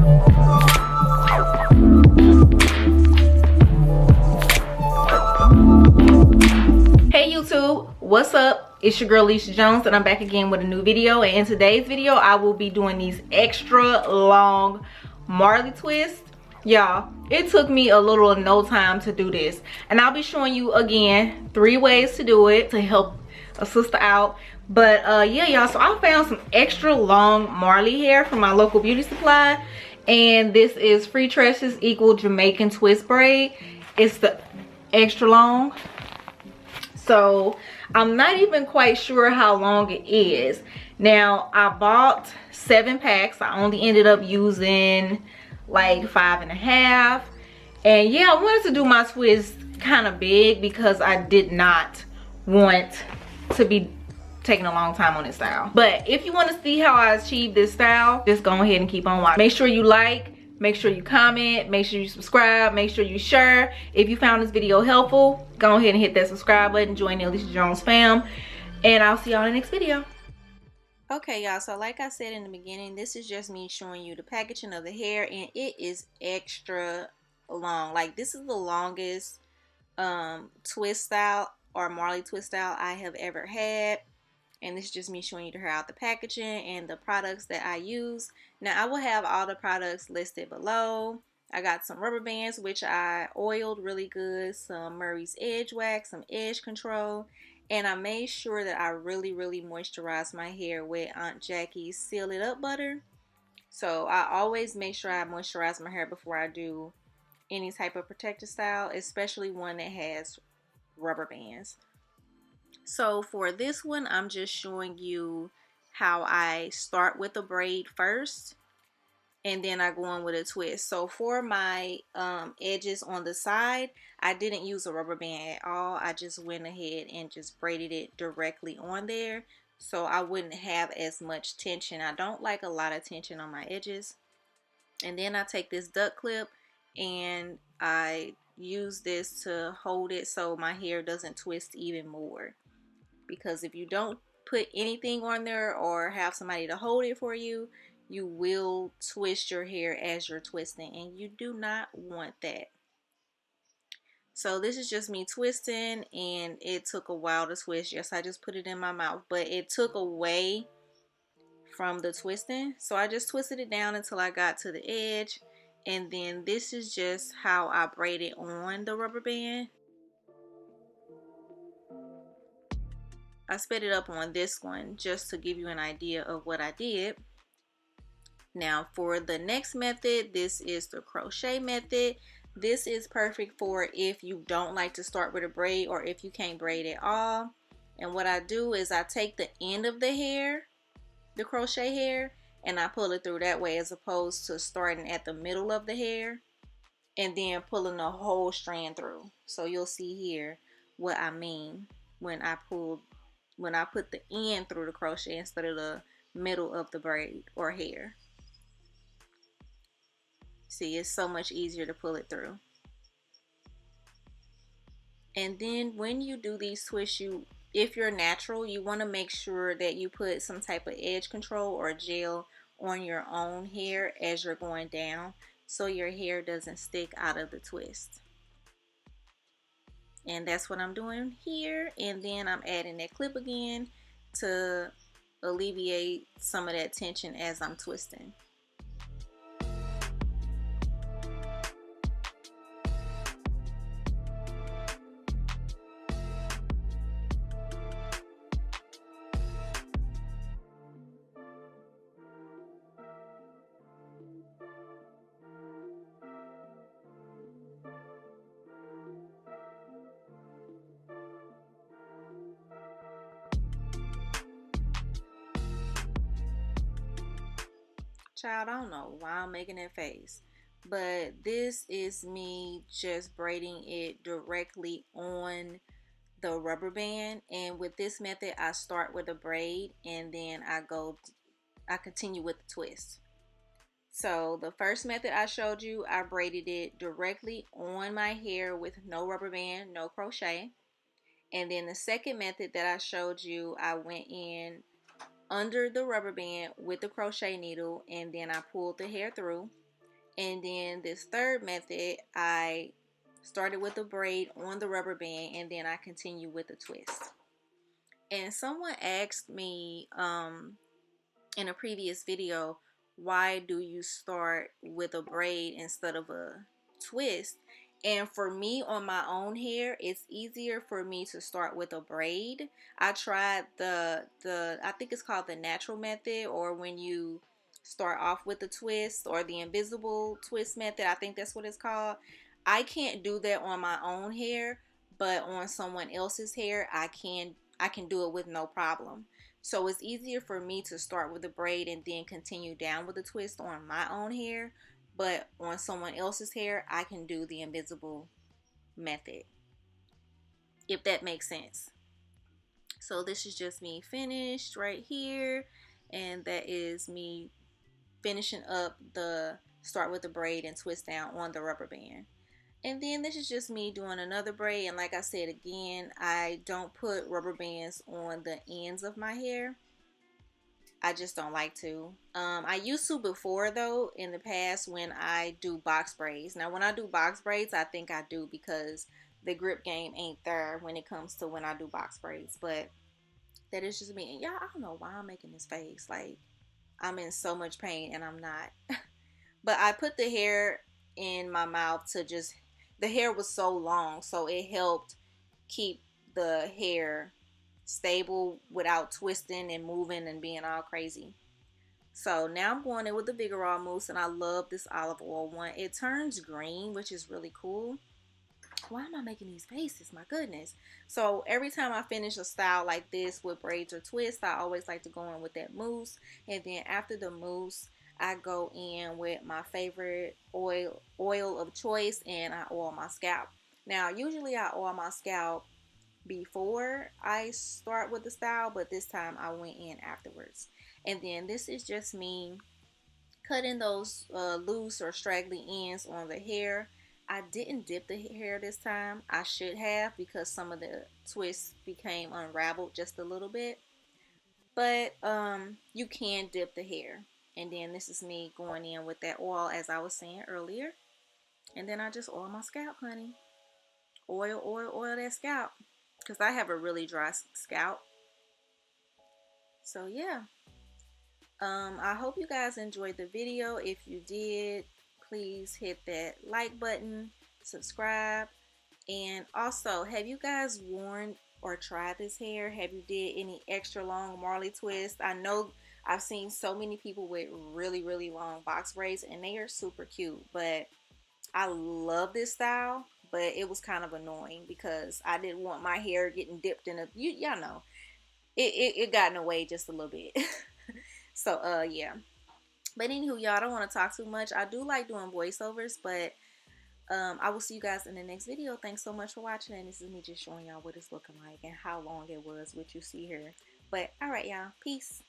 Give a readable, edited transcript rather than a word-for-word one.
Hey YouTube, what's up? It's your girl Alicia Jones and I'm back again with a new video. And in today's video I will be doing these extra long Marley twists. Y'all, it took me a little of no time to do this, and I'll be showing you again 3 ways to do it to help a sister out. But yeah y'all, so I found some extra long Marley hair from my local beauty supply, and this is Free Tresses equal Jamaican twist braid. It's the extra long, so I'm not even quite sure how long it is. Now I bought 7 packs. I only ended up using like 5.5, and yeah, I wanted to do my twist kind of big because I did not want to be taking a long time on this style. But if you want to see how I achieved this style, just go ahead and keep on watching. Make sure you like, make sure you comment, make sure you subscribe, make sure you share. If you found this video helpful, go ahead and hit that subscribe button, join the Alicia Jones fam, and I'll see y'all in the next video. Okay y'all, so like I said in the beginning, this is just me showing you the packaging of the hair, and it is extra long. Like, this is the longest twist style or Marley twist style I have ever had. And this is just me showing you the hair out the packaging and the products that I use. Now I will have all the products listed below. I got some rubber bands which I oiled really good, some Murray's Edge Wax, some edge control, and I made sure that I really moisturize my hair with Aunt Jackie's Seal It Up butter. So I always make sure I moisturize my hair before I do any type of protective style, especially one that has rubber bands. So for this one, I'm just showing you how I start with a braid first, and then I go on with a twist. So for my edges on the side, I didn't use a rubber band at all. I just went ahead and just braided it directly on there, so I wouldn't have as much tension. I don't like a lot of tension on my edges. And then I take this duck clip and I use this to hold it so my hair doesn't twist even more. Because if you don't put anything on there or have somebody to hold it for you, you will twist your hair as you're twisting, and you do not want that. So this is just me twisting, and it took a while to twist. Yes, I just put it in my mouth, but it took away from the twisting. So I just twisted it down until I got to the edge, and then this is just how I braid it on the rubber band. I sped it up on this one just to give you an idea of what I did. Now for the next method, this is the crochet method. This is perfect for if you don't like to start with a braid or if you can't braid at all. And what I do is I take the end of the hair, the crochet hair, and I pull it through that way, as opposed to starting at the middle of the hair and then pulling the whole strand through. So you'll see here what I mean when I put the end through the crochet instead of the middle of the braid or hair. See, it's so much easier to pull it through. And then when you do these twists, if you're natural, you want to make sure that you put some type of edge control or gel on your own hair as you're going down, so your hair doesn't stick out of the twist. And that's what I'm doing here. And then I'm adding that clip again to alleviate some of that tension as I'm twisting. Child, I don't know why I'm making that face, but this is me just braiding it directly on the rubber band. And with this method, I start with a braid and then I continue with the twist. So the first method I showed you, I braided it directly on my hair with no rubber band, no crochet. And then the second method that I showed you, I went in under the rubber band with the crochet needle, and then I pulled the hair through. And then this third method, I started with a braid on the rubber band, and then I continue with a twist. And someone asked me in a previous video, why do you start with a braid instead of a twist? And for me, on my own hair, it's easier for me to start with a braid. I tried the I think it's called the natural method, or when you start off with a twist, or the invisible twist method, I think that's what it's called. I can't do that on my own hair, but on someone else's hair, I can do it with no problem. So it's easier for me to start with a braid and then continue down with a twist on my own hair. But on someone else's hair, I can do the invisible method, if that makes sense. So this is just me finished right here. And that is me finishing up the start with the braid and twist down on the rubber band. And then this is just me doing another braid. And like I said again, I don't put rubber bands on the ends of my hair. I just don't like to. I used to before though, in the past, when I do box braids. Now when I do box braids, I think I do because the grip game ain't there when it comes to when I do box braids. But that is just me. And y'all, I don't know why I'm making this face. Like, I'm in so much pain and I'm not. But I put the hair in my mouth to just, the hair was so long, so it helped keep the hair stable without twisting and moving and being all crazy. So now I'm going in with the Vigorol mousse, and I love this olive oil one. It turns green, which is really cool. Why am I making these faces? My goodness. So every time I finish a style like this with braids or twists, I always like to go in with that mousse. And then after the mousse, I go in with my favorite oil of choice, and I oil my scalp. Now usually I oil my scalp before I start with the style, but this time I went in afterwards. And then this is just me cutting those loose or straggly ends on the hair. I didn't dip the hair this time. I should have, because some of the twists became unraveled just a little bit. But you can dip the hair. And then this is me going in with that oil, as I was saying earlier. And then I just oil my scalp, honey. Oil that scalp, because I have a really dry scalp. So yeah, I hope you guys enjoyed the video. If you did, please hit that like button, subscribe, and also, have you guys worn or tried this hair? Have you did any extra long Marley twist? I know I've seen so many people with really long box braids, and they are super cute, but I love this style. But it was kind of annoying because I didn't want my hair getting dipped in a, y'all know, it got in the way just a little bit. So yeah, but anywho, y'all, I don't want to talk too much. I do like doing voiceovers, but I will see you guys in the next video. Thanks so much for watching, and this is me just showing y'all what it's looking like and how long it was, what you see here. But all right, y'all, peace.